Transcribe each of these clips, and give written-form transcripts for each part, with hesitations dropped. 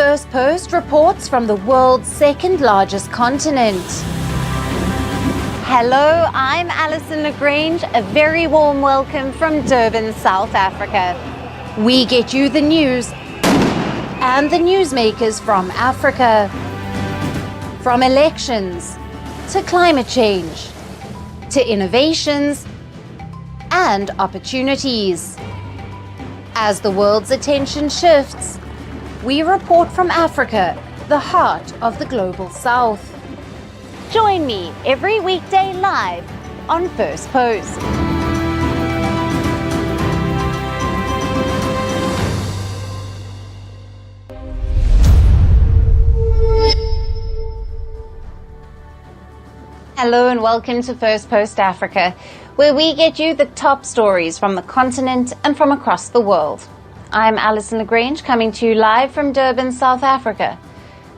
Firstpost reports from the world's second largest continent. Hello, I'm Alison Lagrange. A very warm welcome from Durban, South Africa. We get you the news and the newsmakers from Africa. From elections to climate change to innovations and opportunities. As the world's attention shifts, we report from Africa, the heart of the global south. Join me every weekday live on Firstpost. Hello and welcome to Firstpost Africa, where we get you the top stories from the continent and from across the world. I'm Alison Lagrange, coming to you live from Durban, South Africa.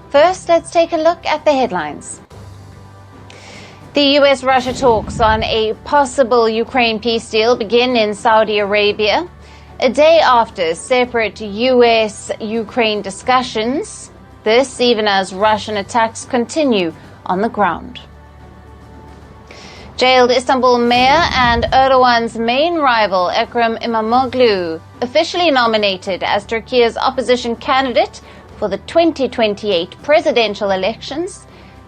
First, let's take a look at the headlines. The US-Russia talks on a possible Ukraine peace deal begin in Saudi Arabia, a day after separate US-Ukraine discussions, this even as Russian attacks continue on the ground. Jailed Istanbul mayor and Erdogan's main rival, Ekrem İmamoğlu, officially nominated as Turkey's opposition candidate for the 2028 presidential elections.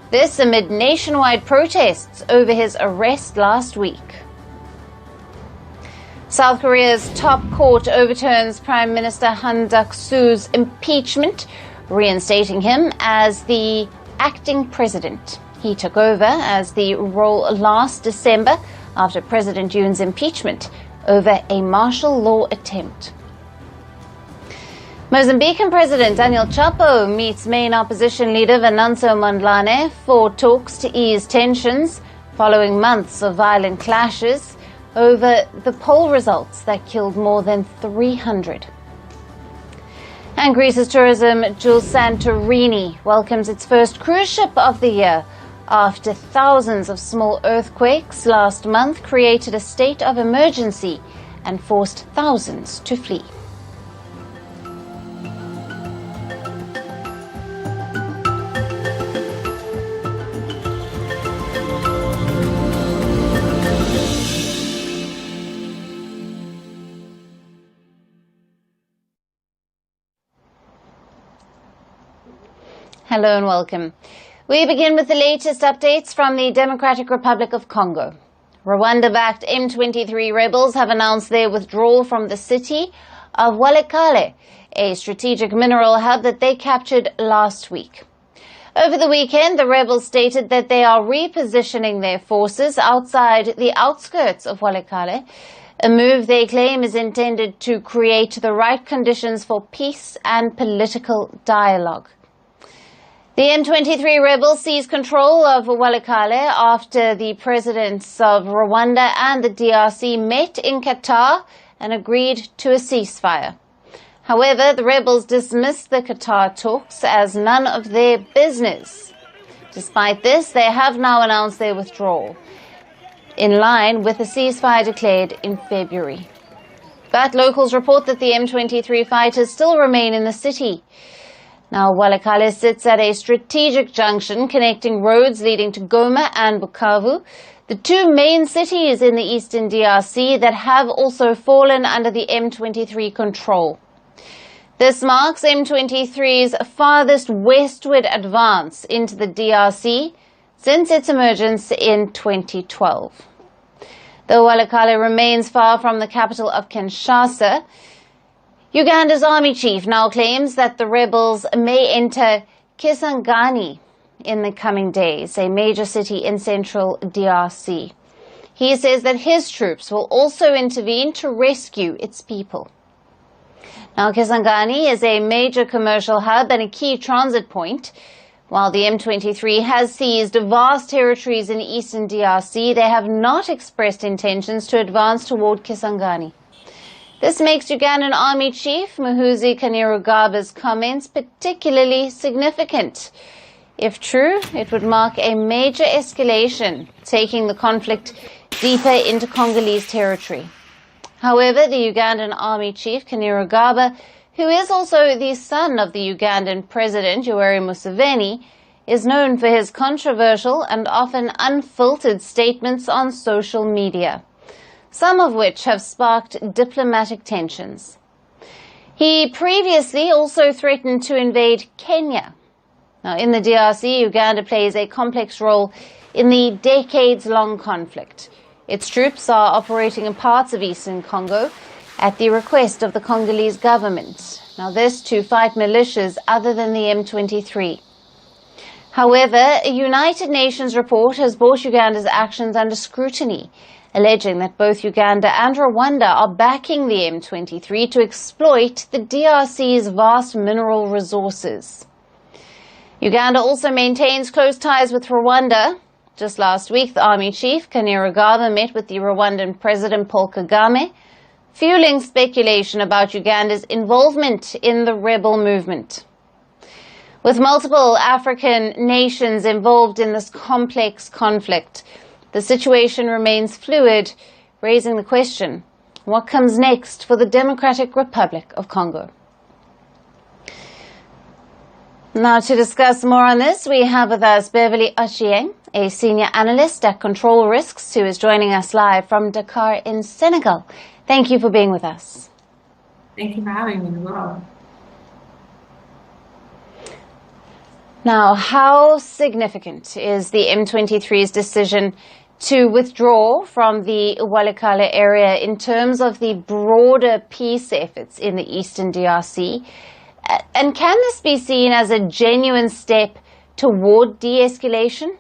This amid nationwide protests over his arrest last week. South Korea's top court overturns Prime Minister Han Duck-soo's impeachment, reinstating him as the acting president. He took over as the role last December after President Yoon's impeachment over a martial law attempt. Mozambican President Daniel Chapo meets main opposition leader Venancio Mondlane for talks to ease tensions following months of violent clashes over the poll results that killed more than 300. And Greece's tourism jewel Santorini welcomes its first cruise ship of the year after thousands of small earthquakes last month created a state of emergency and forced thousands to flee. Hello and welcome. We begin with the latest updates from the Democratic Republic of Congo. Rwanda-backed M23 rebels have announced their withdrawal from the city of Walikale, a strategic mineral hub that they captured last week. Over the weekend, the rebels stated that they are repositioning their forces outside the outskirts of Walikale, a move they claim is intended to create the right conditions for peace and political dialogue. The M23 rebels seized control of Walikale after the presidents of Rwanda and the DRC met in Qatar and agreed to a ceasefire. However, the rebels dismissed the Qatar talks as none of their business. Despite this, they have now announced their withdrawal, in line with the ceasefire declared in February. But locals report that the M23 fighters still remain in the city. Now, Walikale sits at a strategic junction connecting roads leading to Goma and Bukavu, the two main cities in the eastern DRC that have also fallen under the M23 control. This marks M23's farthest westward advance into the DRC since its emergence in 2012. Though Walikale remains far from the capital of Kinshasa, Uganda's army chief now claims that the rebels may enter Kisangani in the coming days, a major city in central DRC. He says that his troops will also intervene to rescue its people. Now, Kisangani is a major commercial hub and a key transit point. While the M23 has seized vast territories in eastern DRC, they have not expressed intentions to advance toward Kisangani. This makes Ugandan Army Chief Muhoozi Kainerugab's comments particularly significant. If true, it would mark a major escalation, taking the conflict deeper into Congolese territory. However, the Ugandan Army Chief Kainerugaba, who is also the son of the Ugandan President Yoweri Museveni, is known for his controversial and often unfiltered statements on social media, some of which have sparked diplomatic tensions. He previously also threatened to invade Kenya. Now, in the DRC, Uganda plays a complex role in the decades-long conflict. Its troops are operating in parts of eastern Congo at the request of the Congolese government. Now, this to fight militias other than the M23. However, a United Nations report has brought Uganda's actions under scrutiny, alleging that both Uganda and Rwanda are backing the M23 to exploit the DRC's vast mineral resources. Uganda also maintains close ties with Rwanda. Just last week, the army chief, Kainerugaba, met with the Rwandan President Paul Kagame, fueling speculation about Uganda's involvement in the rebel movement. With multiple African nations involved in this complex conflict, the situation remains fluid, raising the question, what comes next for the Democratic Republic of Congo? Now, to discuss more on this, we have with us Beverly Ochieng, a senior analyst at Control Risks, who is joining us live from Dakar in Senegal. Thank you for being with us. Thank you for having me as well. Now, how significant is the M23's decision to withdraw from the Walikale area in terms of the broader peace efforts in the eastern DRC? And can this be seen as a genuine step toward de-escalation?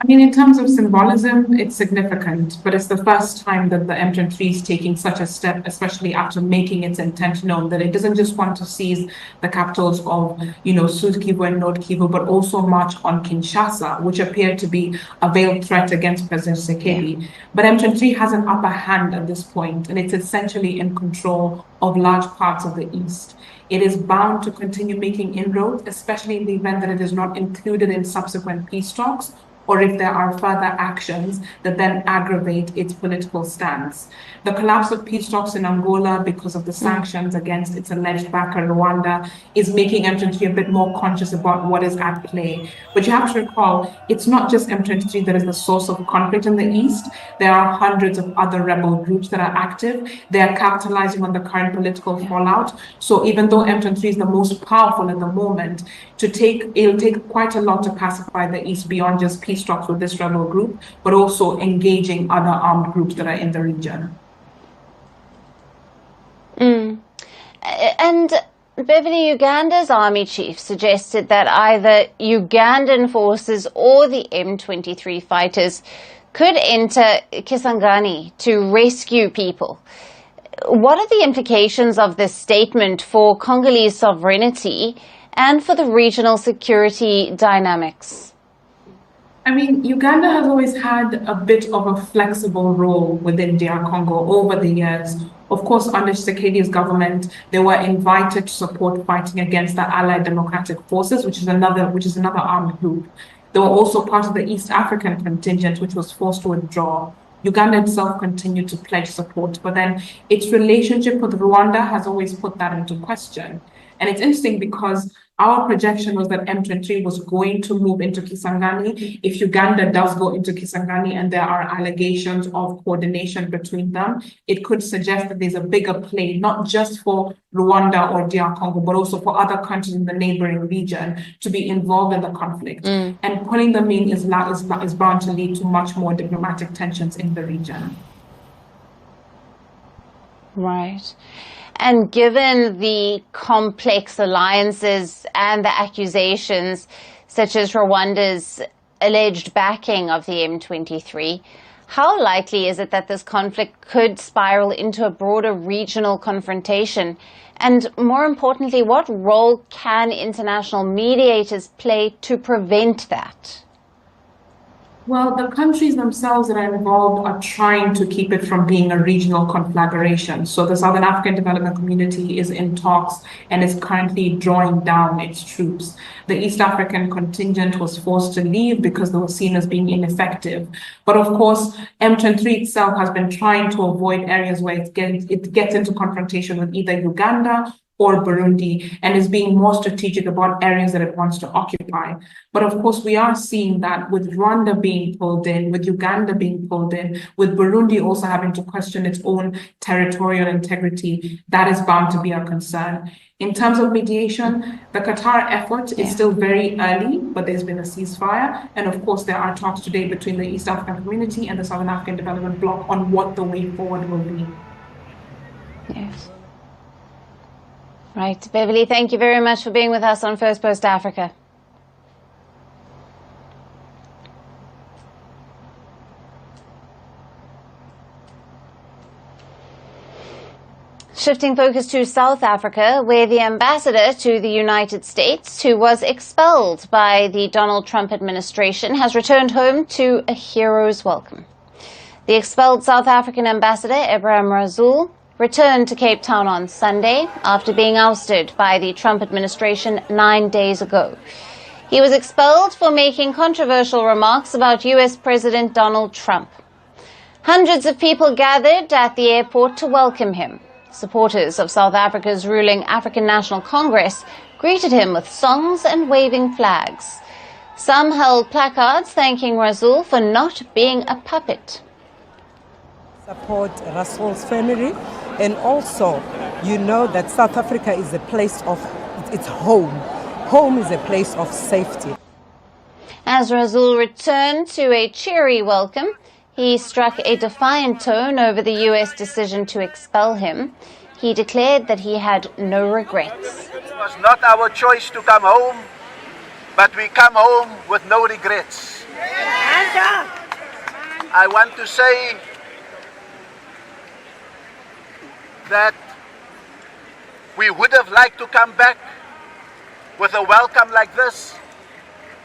I mean, in terms of symbolism, it's significant, but it's the first time that the M23 is taking such a step, especially after making its intent known that it doesn't just want to seize the capitals of, Sud Kivu and North Kivu, but also march on Kinshasa, which appeared to be a veiled threat against President Tshisekedi. Yeah. But M23 has an upper hand at this point, and it's essentially in control of large parts of the east. It is bound to continue making inroads, especially in the event that it is not included in subsequent peace talks, or if there are further actions that then aggravate its political stance. The collapse of peace talks in Angola because of the sanctions against its alleged backer Rwanda is making M23 a bit more conscious about what is at play. But you have to recall, it's not just M23 that is the source of conflict in the east. There are hundreds of other rebel groups that are active. They are capitalizing on the current political fallout. So even though M23 is the most powerful at the moment, it'll take quite a lot to pacify the east beyond just peace talks with this rebel group, but also engaging other armed groups that are in the region. And Beverly, Uganda's army chief suggested that either Ugandan forces or the M23 fighters could enter Kisangani to rescue people. What are the implications of this statement for Congolese sovereignty and for the regional security dynamics? I mean, Uganda has always had a bit of a flexible role within DR Congo over the years. Of course, under Tshisekedi's government, they were invited to support fighting against the Allied Democratic Forces, which is another armed group. They were also part of the East African contingent, which was forced to withdraw. Uganda itself continued to pledge support, but then its relationship with Rwanda has always put that into question. And it's interesting because our projection was that M23 was going to move into Kisangani. If Uganda does go into Kisangani and there are allegations of coordination between them, it could suggest that there's a bigger play, not just for Rwanda or DR Congo, but also for other countries in the neighboring region to be involved in the conflict. And pulling them in is bound to lead to much more diplomatic tensions in the region. Right. And given the complex alliances and the accusations, such as Rwanda's alleged backing of the M23, how likely is it that this conflict could spiral into a broader regional confrontation? And more importantly, what role can international mediators play to prevent that? Well, the countries themselves that are involved are trying to keep it from being a regional conflagration. So the Southern African Development Community is in talks and is currently drawing down its troops. The East African contingent was forced to leave because they were seen as being ineffective. But of course, M23 itself has been trying to avoid areas where it gets into confrontation with either Uganda or Burundi, and is being more strategic about areas that it wants to occupy. But of course, we are seeing that with Rwanda being pulled in, with Uganda being pulled in, with Burundi also having to question its own territorial integrity, that is bound to be a concern. In terms of mediation, the Qatar effort is still very early, but there's been a ceasefire. And of course, there are talks today between the East African Community and the Southern African Development Bloc on what the way forward will be. Yes. Right. Beverly, thank you very much for being with us on Firstpost Africa. Shifting focus to South Africa, where the ambassador to the United States, who was expelled by the Donald Trump administration, has returned home to a hero's welcome. The expelled South African ambassador, Ebrahim Rasool, returned to Cape Town on Sunday after being ousted by the Trump administration 9 days ago. He was expelled for making controversial remarks about U.S. President Donald Trump. Hundreds of people gathered at the airport to welcome him. Supporters of South Africa's ruling African National Congress greeted him with songs and waving flags. Some held placards thanking Rasool for not being a puppet. Support Rasool's family, and also you know that South Africa is a place of, it's home. Home is a place of safety. As Rasool returned to a cheery welcome, he struck a defiant tone over the U.S. decision to expel him. He declared that he had no regrets. It was not our choice to come home, but we come home with no regrets. I want to say that we would have liked to come back with a welcome like this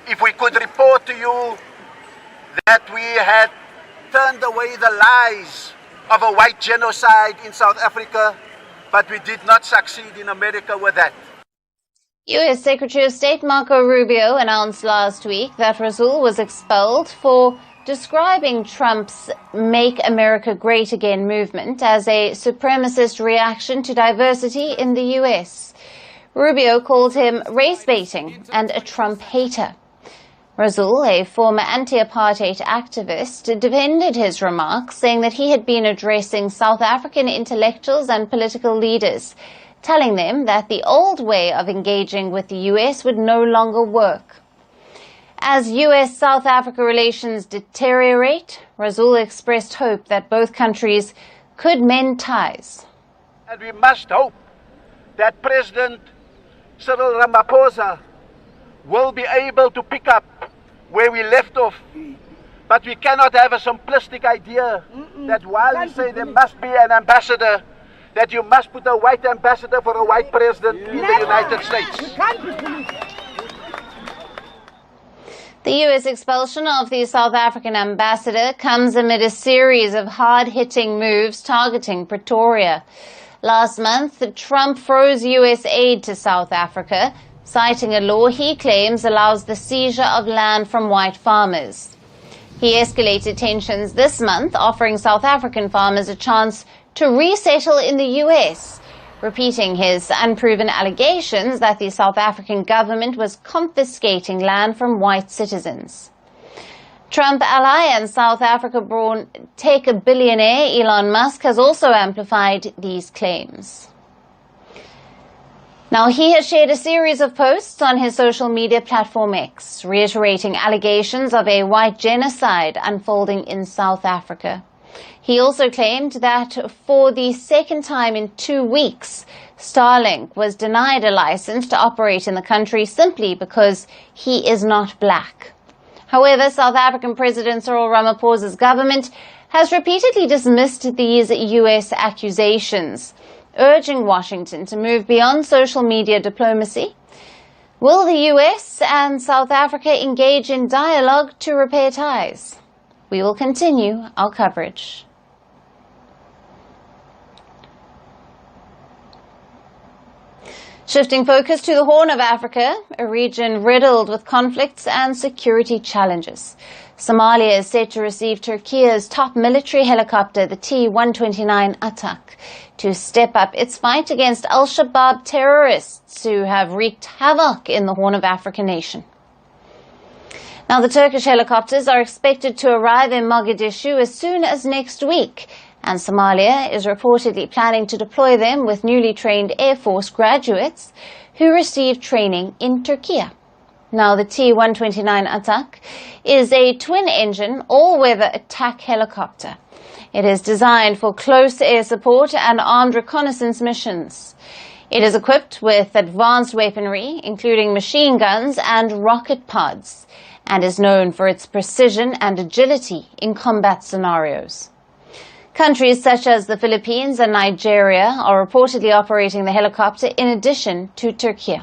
if we could report to you that we had turned away the lies of a white genocide in South Africa, but we did not succeed in America with that. U.S. Secretary of State Marco Rubio announced last week that Rasool was expelled for describing Trump's Make America Great Again movement as a supremacist reaction to diversity in the U.S. Rubio called him race-baiting and a Trump hater. Rasool, a former anti-apartheid activist, defended his remarks, saying that he had been addressing South African intellectuals and political leaders, telling them that the old way of engaging with the U.S. would no longer work. As U.S.-South Africa relations deteriorate, Rasool expressed hope that both countries could mend ties. And we must hope that President Cyril Ramaphosa will be able to pick up where we left off. But we cannot have a simplistic idea that while we say there must be an ambassador, that you must put a white ambassador for a white president in the United States. The U.S. expulsion of the South African ambassador comes amid a series of hard-hitting moves targeting Pretoria. Last month, Trump froze U.S. aid to South Africa, citing a law he claims allows the seizure of land from white farmers. He escalated tensions this month, offering South African farmers a chance to resettle in the U.S., repeating his unproven allegations that the South African government was confiscating land from white citizens. Trump ally and South Africa-born tech billionaire Elon Musk has also amplified these claims. Now, he has shared a series of posts on his social media platform X, reiterating allegations of a white genocide unfolding in South Africa. He also claimed that for the second time in 2 weeks, Starlink was denied a license to operate in the country simply because he is not black. However, South African President Cyril Ramaphosa's government has repeatedly dismissed these U.S. accusations, urging Washington to move beyond social media diplomacy. Will the US and South Africa engage in dialogue to repair ties? We will continue our coverage. Shifting focus to the Horn of Africa, a region riddled with conflicts and security challenges. Somalia is set to receive Turkey's top military helicopter, the T-129 Atak, to step up its fight against Al-Shabaab terrorists who have wreaked havoc in the Horn of Africa nation. Now, the Turkish helicopters are expected to arrive in Mogadishu as soon as next week, and Somalia is reportedly planning to deploy them with newly trained Air Force graduates who received training in Turkey. Now, the T-129 Atak is a twin-engine, all-weather attack helicopter. It is designed for close air support and armed reconnaissance missions. It is equipped with advanced weaponry, including machine guns and rocket pods, and is known for its precision and agility in combat scenarios. Countries such as the Philippines and Nigeria are reportedly operating the helicopter in addition to Turkey.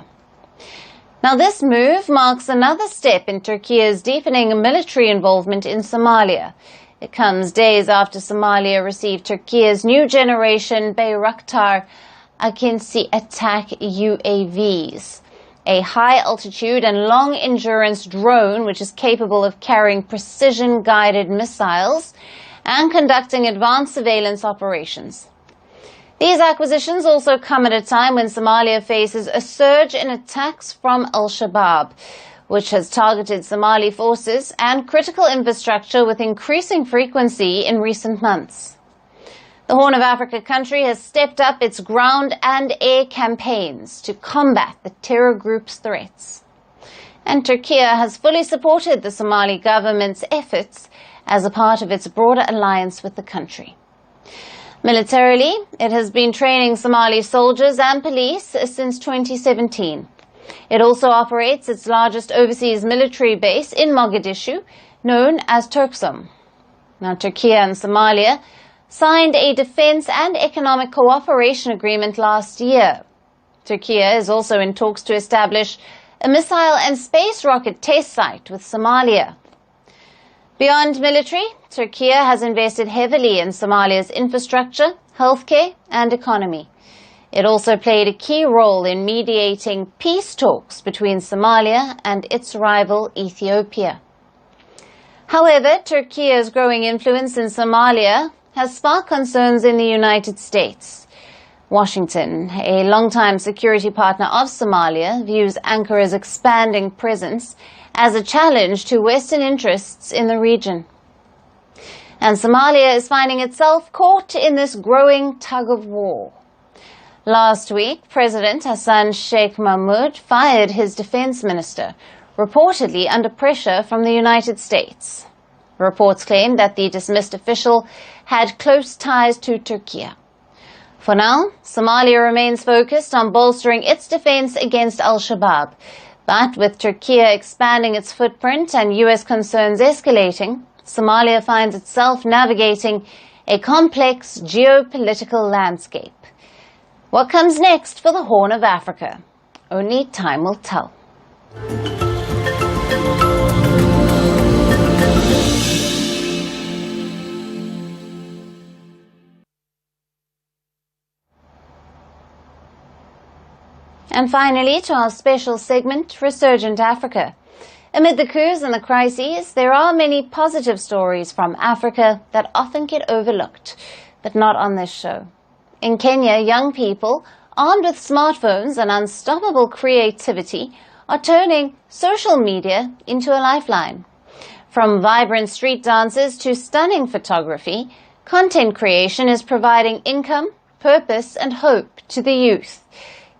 Now, this move marks another step in Turkey's deepening military involvement in Somalia. It comes days after Somalia received Turkey's new generation Bayraktar Akinci attack UAVs, a high-altitude and long-endurance drone which is capable of carrying precision-guided missiles and conducting advanced surveillance operations. These acquisitions also come at a time when Somalia faces a surge in attacks from Al-Shabaab, which has targeted Somali forces and critical infrastructure with increasing frequency in recent months. The Horn of Africa country has stepped up its ground and air campaigns to combat the terror group's threats. And Turkey has fully supported the Somali government's efforts as a part of its broader alliance with the country. Militarily, it has been training Somali soldiers and police since 2017. It also operates its largest overseas military base in Mogadishu, known as Turksum. Now, Turkey and Somalia signed a defense and economic cooperation agreement last year. Turkey is also in talks to establish a missile and space rocket test site with Somalia. Beyond military, Turkey has invested heavily in Somalia's infrastructure, healthcare, and economy. It also played a key role in mediating peace talks between Somalia and its rival Ethiopia. However, Turkey's growing influence in Somalia has sparked concerns in the United States. Washington, a longtime security partner of Somalia, views Ankara's expanding presence as a challenge to Western interests in the region. And Somalia is finding itself caught in this growing tug-of-war. Last week, President Hassan Sheikh Mahmoud fired his defense minister, reportedly under pressure from the United States. Reports claim that the dismissed official had close ties to Turkey. For now, Somalia remains focused on bolstering its defense against Al-Shabaab. But with Turkey expanding its footprint and U.S. concerns escalating, Somalia finds itself navigating a complex geopolitical landscape. What comes next for the Horn of Africa? Only time will tell. And finally, to our special segment, Resurgent Africa. Amid the coups and the crises, there are many positive stories from Africa that often get overlooked, but not on this show. In Kenya, young people, armed with smartphones and unstoppable creativity, are turning social media into a lifeline. From vibrant street dances to stunning photography, content creation is providing income, purpose, and hope to the youth.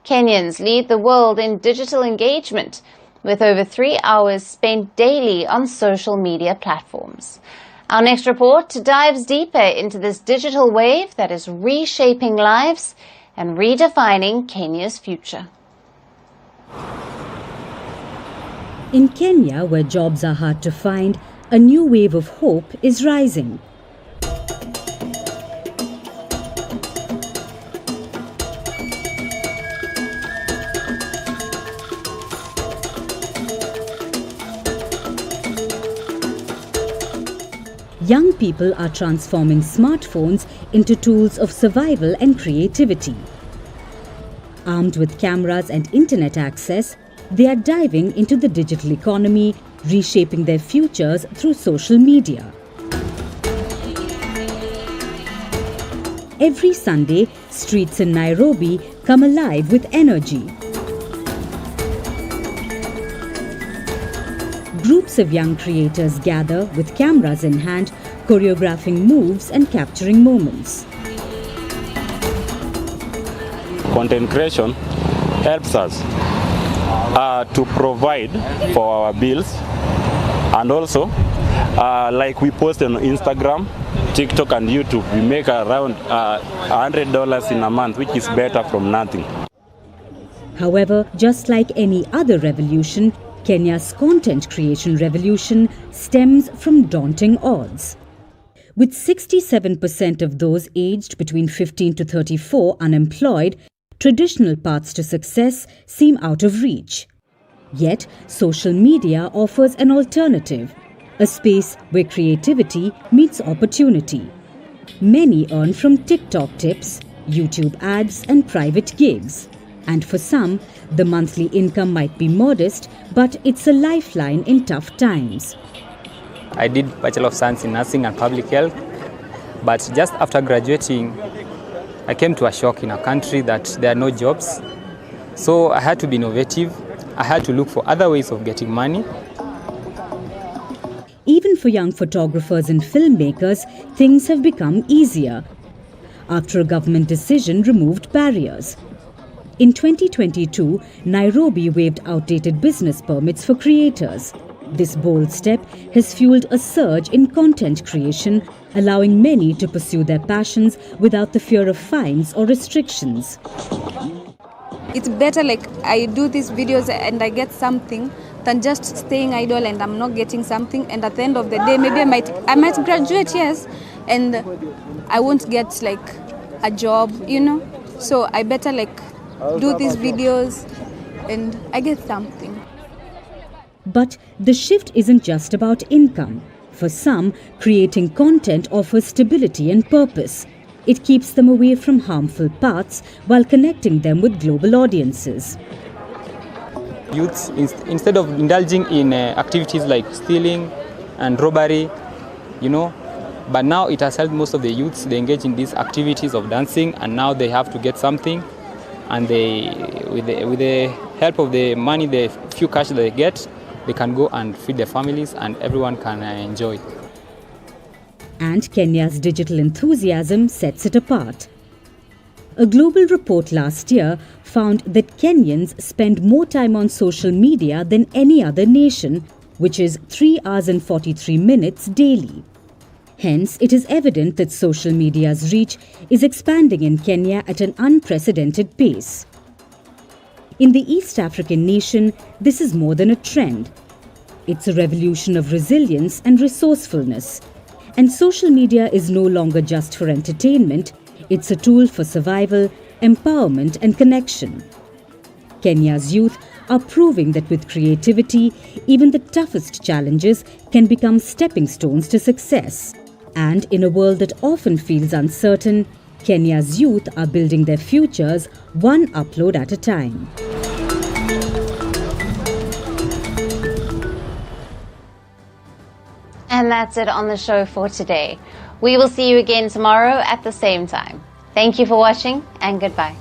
Kenyans lead the world in digital engagement, with over 3 hours spent daily on social media platforms. Our next report dives deeper into this digital wave that is reshaping lives and redefining Kenya's future. In Kenya, where jobs are hard to find, a new wave of hope is rising. young people are transforming smartphones into tools of survival and creativity. Armed with cameras and internet access, they are diving into the digital economy, reshaping their futures through social media. Every Sunday, streets in Nairobi come alive with energy. Groups of young creators gather with cameras in hand, choreographing moves and capturing moments. Content creation helps us to provide for our bills, and also like we post on Instagram, TikTok and YouTube, we make around $100 in a month, which is better from nothing. However, just like any other revolution, Kenya's content creation revolution stems from daunting odds. With 67% of those aged between 15 to 34 unemployed, traditional paths to success seem out of reach. Yet, social media offers an alternative, a space where creativity meets opportunity. Many earn from TikTok tips, YouTube ads, and private gigs. And for some, the monthly income might be modest, but it's a lifeline in tough times. I did Bachelor of Science in Nursing and Public Health, but just after graduating, I came to a shock in our country that there are no jobs. So I had to be innovative. I had to look for other ways of getting money. Even for young photographers and filmmakers, things have become easier after a government decision removed barriers. In 2022, Nairobi waived outdated business permits for creators. This bold step has fueled a surge in content creation, allowing many to pursue their passions without the fear of fines or restrictions. It's better like I do these videos and I get something than just staying idle and I'm not getting something, and at the end of the day maybe I might graduate, yes, and I won't get like a job, you know. So I better like do these videos and I get something. But the shift isn't just about income. For some, creating content offers stability and purpose. It keeps them away from harmful paths while connecting them with global audiences. Youths, instead of indulging in activities like stealing and robbery, you know, but now it has helped most of the youths. They engage in these activities of dancing, and now they have to get something, and they, with the help of the money, the few cash they get, they can go and feed their families, and everyone can enjoy. And Kenya's digital enthusiasm sets it apart. A global report last year found that Kenyans spend more time on social media than any other nation, which is 3 hours and 43 minutes daily. Hence, it is evident that social media's reach is expanding in Kenya at an unprecedented pace. In the East African nation, this is more than a trend. It's a revolution of resilience and resourcefulness. And social media is no longer just for entertainment, it's a tool for survival, empowerment and connection. Kenya's youth are proving that with creativity, even the toughest challenges can become stepping stones to success. And in a world that often feels uncertain, Kenya's youth are building their futures one upload at a time. And that's it on the show for today. We will see you again tomorrow at the same time. Thank you for watching, and goodbye.